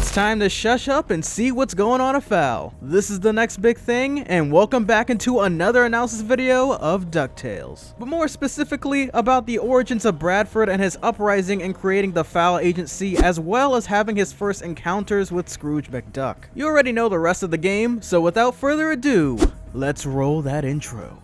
It's time to shush up and see what's going on afoul. This is the next big thing, and welcome back into another analysis video of DuckTales. But more specifically about the origins of Bradford and his uprising in creating the F.O.W.L agency, as well as having his first encounters with Scrooge McDuck. You already know the rest of the game, so without further ado, let's roll that intro.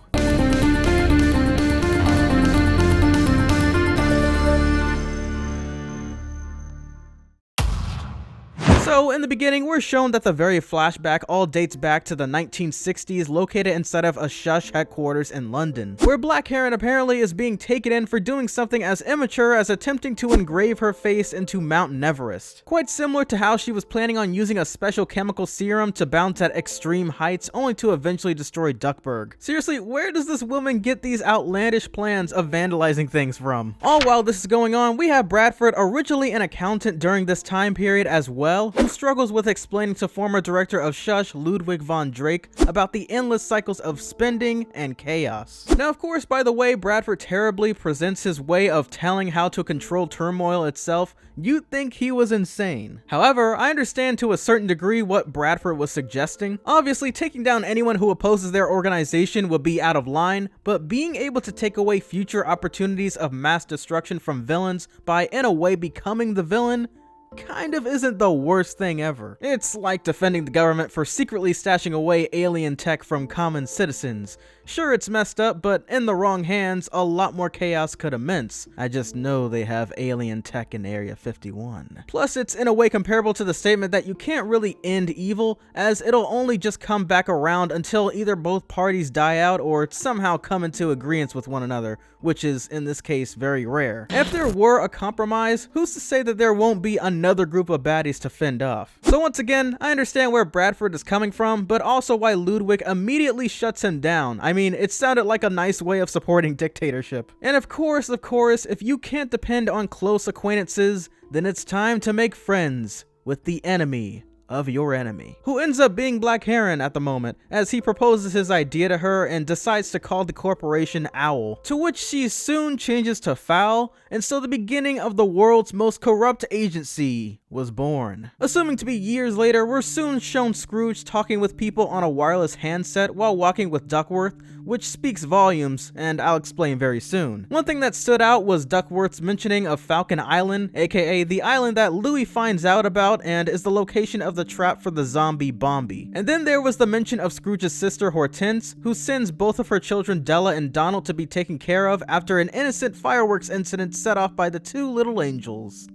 So, in the beginning, we're shown that the very flashback all dates back to the 1960s, located inside of S.H.U.S.H headquarters in London, where Black Heron apparently is being taken in for doing something as immature as attempting to engrave her face into Mount Everest. Quite similar to how she was planning on using a special chemical serum to bounce at extreme heights, only to eventually destroy Duckburg. Seriously, where does this woman get these outlandish plans of vandalizing things from? All while this is going on, we have Bradford, originally an accountant during this time period as well, who struggles with explaining to former director of S.H.U.S.H, Ludwig von Drake, about the endless cycles of spending and chaos. Now, of course, by the way Bradford terribly presents his way of telling how to control turmoil itself, you'd think he was insane. However, I understand to a certain degree what Bradford was suggesting. Obviously, taking down anyone who opposes their organization would be out of line, but being able to take away future opportunities of mass destruction from villains by, in a way, becoming the villain kind of isn't the worst thing ever. It's like defending the government for secretly stashing away alien tech from common citizens. Sure, it's messed up, but in the wrong hands, a lot more chaos could immense. I just know they have alien tech in Area 51. Plus, it's in a way comparable to the statement that you can't really end evil, as it'll only just come back around until either both parties die out or somehow come into agreement with one another, which is, in this case, very rare. If there were a compromise, who's to say that there won't be another group of baddies to fend off? So once again, I understand where Bradford is coming from, but also why Ludwig immediately shuts him down. I mean, it sounded like a nice way of supporting dictatorship. And of course, if you can't depend on close acquaintances, then it's time to make friends with the enemy of your enemy, who ends up being Black Heron at the moment, as he proposes his idea to her and decides to call the corporation Owl, to which she soon changes to F.O.W.L, and so the beginning of the world's most corrupt agency was born. Assuming to be years later, we're soon shown Scrooge talking with people on a wireless handset while walking with Duckworth, which speaks volumes, and I'll explain very soon. One thing that stood out was Duckworth's mentioning of Falcon Island, aka the island that Louie finds out about and is the location of the trap for the zombie Bombi. And then there was the mention of Scrooge's sister Hortense, who sends both of her children Della and Donald to be taken care of after an innocent fireworks incident set off by the two little angels.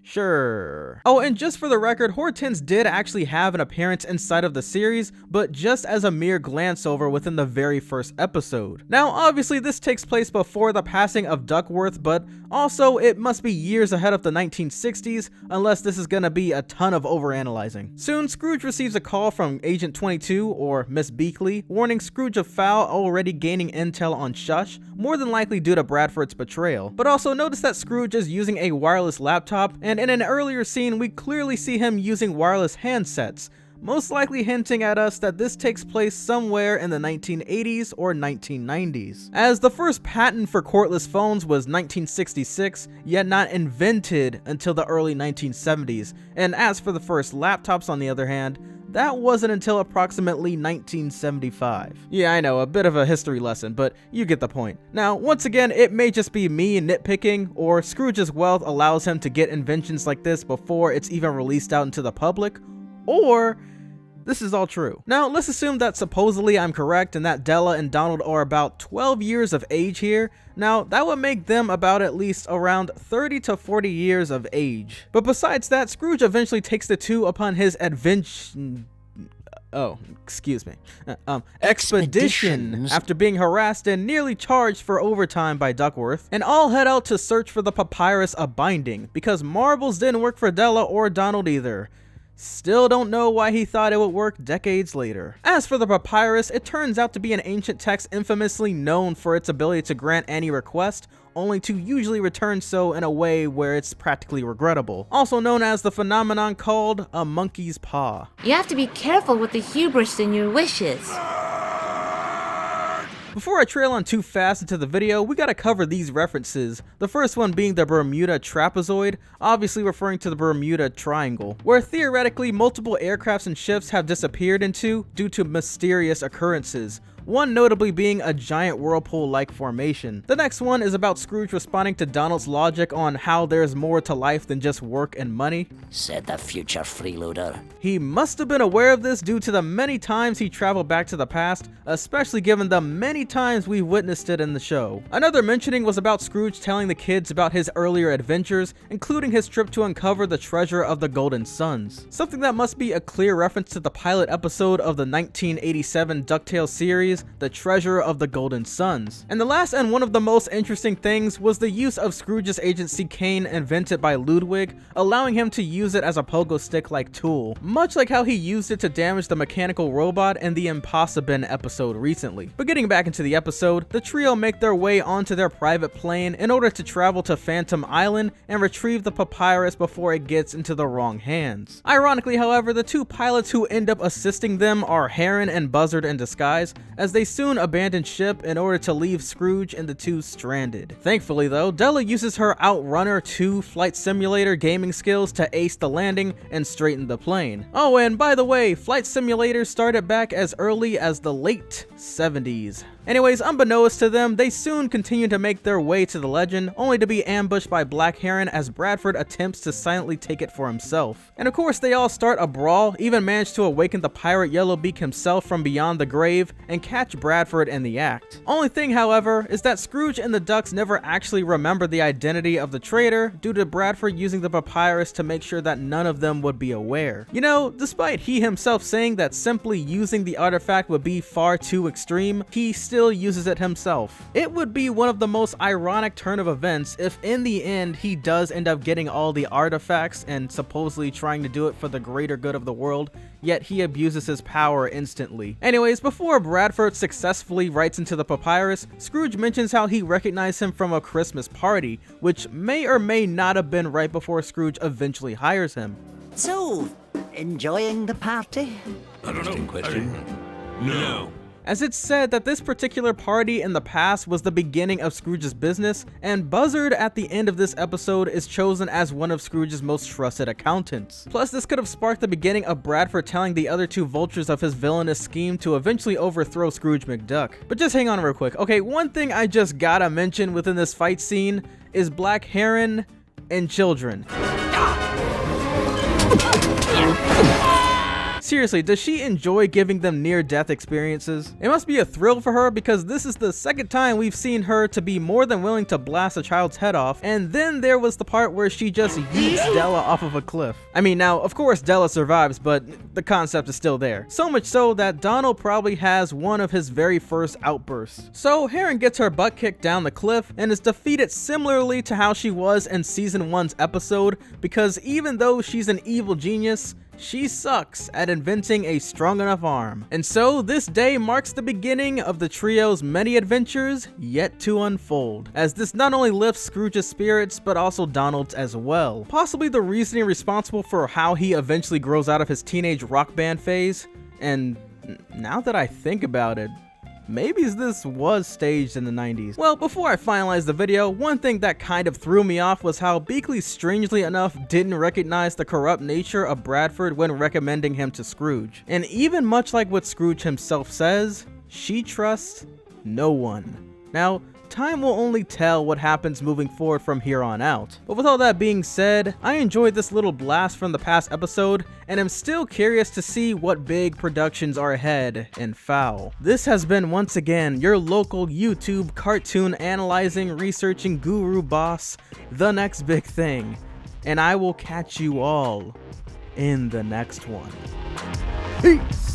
Sure. Oh, and just for the record, Hortense did actually have an appearance inside of the series, but just as a mere glance over within the very first episode. Now, obviously this takes place before the passing of Duckworth, but also it must be years ahead of the 1960s, unless this is gonna be a ton of overanalyzing. Soon, Scrooge receives a call from Agent 22, or Miss Beakley, warning Scrooge of F.O.W.L already gaining intel on S.H.U.S.H, more than likely due to Bradford's betrayal. But also notice that Scrooge is using a wireless laptop, and in an earlier scene, we clearly see him using wireless handsets, most likely hinting at us that this takes place somewhere in the 1980s or 1990s. As the first patent for cordless phones was 1966, yet not invented until the early 1970s, and as for the first laptops on the other hand, that wasn't until approximately 1975. Yeah, I know, a bit of a history lesson, but you get the point. Now, once again, it may just be me nitpicking, or Scrooge's wealth allows him to get inventions like this before it's even released out into the public, or this is all true. Now, let's assume that supposedly I'm correct and that Della and Donald are about 12 years of age here. Now, that would make them about at least around 30 to 40 years of age. But besides that, Scrooge eventually takes the two upon his expedition after being harassed and nearly charged for overtime by Duckworth, and all head out to search for the papyrus of binding, because marbles didn't work for Della or Donald either. Still don't know why he thought it would work decades later. As for the papyrus, it turns out to be an ancient text infamously known for its ability to grant any request, only to usually return so in a way where it's practically regrettable. Also known as the phenomenon called a monkey's paw. You have to be careful with the hubris in your wishes. Before I trail on too fast into the video, we gotta cover these references. The first one being the Bermuda Trapezoid, obviously referring to the Bermuda Triangle, where theoretically multiple aircrafts and ships have disappeared into due to mysterious occurrences. One notably being a giant whirlpool-like formation. The next one is about Scrooge responding to Donald's logic on how there's more to life than just work and money. Said the future freeloader. He must have been aware of this due to the many times he traveled back to the past, especially given the many times we witnessed it in the show. Another mentioning was about Scrooge telling the kids about his earlier adventures, including his trip to uncover the treasure of the Golden Suns. Something that must be a clear reference to the pilot episode of the 1987 DuckTales series, The Treasure of the Golden Suns. And the last and one of the most interesting things was the use of Scrooge's agency cane invented by Ludwig, allowing him to use it as a pogo stick-like tool, much like how he used it to damage the mechanical robot in the Impossibin episode recently. But getting back into the episode, the trio make their way onto their private plane in order to travel to Phantom Island and retrieve the papyrus before it gets into the wrong hands. Ironically, however, the two pilots who end up assisting them are Heron and Buzzard in disguise, as they soon abandon ship in order to leave Scrooge and the two stranded. Thankfully though, Della uses her Outrunner 2 flight simulator gaming skills to ace the landing and straighten the plane. Oh, and by the way, flight simulators started back as early as the late 70s. Anyways, unbeknownst to them, they soon continue to make their way to the legend, only to be ambushed by Black Heron as Bradford attempts to silently take it for himself. And of course, they all start a brawl, even manage to awaken the pirate Yellowbeak himself from beyond the grave, and catch Bradford in the act. Only thing, however, is that Scrooge and the Ducks never actually remember the identity of the traitor, due to Bradford using the papyrus to make sure that none of them would be aware. You know, despite he himself saying that simply using the artifact would be far too extreme, he still uses it himself. It would be one of the most ironic turn of events if in the end he does end up getting all the artifacts and supposedly trying to do it for the greater good of the world, yet he abuses his power instantly. Anyways, before Bradford successfully writes into the papyrus, Scrooge mentions how he recognized him from a Christmas party, which may or may not have been right before Scrooge eventually hires him. So, enjoying the party? I don't know. Question. No. As it's said that this particular party in the past was the beginning of Scrooge's business, and Buzzard at the end of this episode is chosen as one of Scrooge's most trusted accountants. Plus, this could have sparked the beginning of Bradford telling the other two vultures of his villainous scheme to eventually overthrow Scrooge McDuck. But just hang on real quick. Okay, one thing I just gotta mention within this fight scene is Black Heron and children. Seriously, does she enjoy giving them near-death experiences? It must be a thrill for her because this is the second time we've seen her to be more than willing to blast a child's head off, and then there was the part where she just yeets Della off of a cliff. I mean, now, of course Della survives, but the concept is still there. So much so that Donald probably has one of his very first outbursts. So Heron gets her butt kicked down the cliff and is defeated similarly to how she was in season 1's episode, because even though she's an evil genius, she sucks at inventing a strong enough arm. And so this day marks the beginning of the trio's many adventures yet to unfold, as this not only lifts Scrooge's spirits but also Donald's as well. Possibly the reasoning responsible for how he eventually grows out of his teenage rock band phase. And now that I think about it, maybe this was staged in the 90s. Well, before I finalize the video, one thing that kind of threw me off was how Beakley strangely enough didn't recognize the corrupt nature of Bradford when recommending him to Scrooge. And even much like what Scrooge himself says, she trusts no one. Now, time will only tell what happens moving forward from here on out. But with all that being said, I enjoyed this little blast from the past episode, and am still curious to see what big productions are ahead in F.O.W.L. This has been once again your local YouTube cartoon analyzing, researching guru boss, The Next Big Thing, and I will catch you all in the next one. Peace!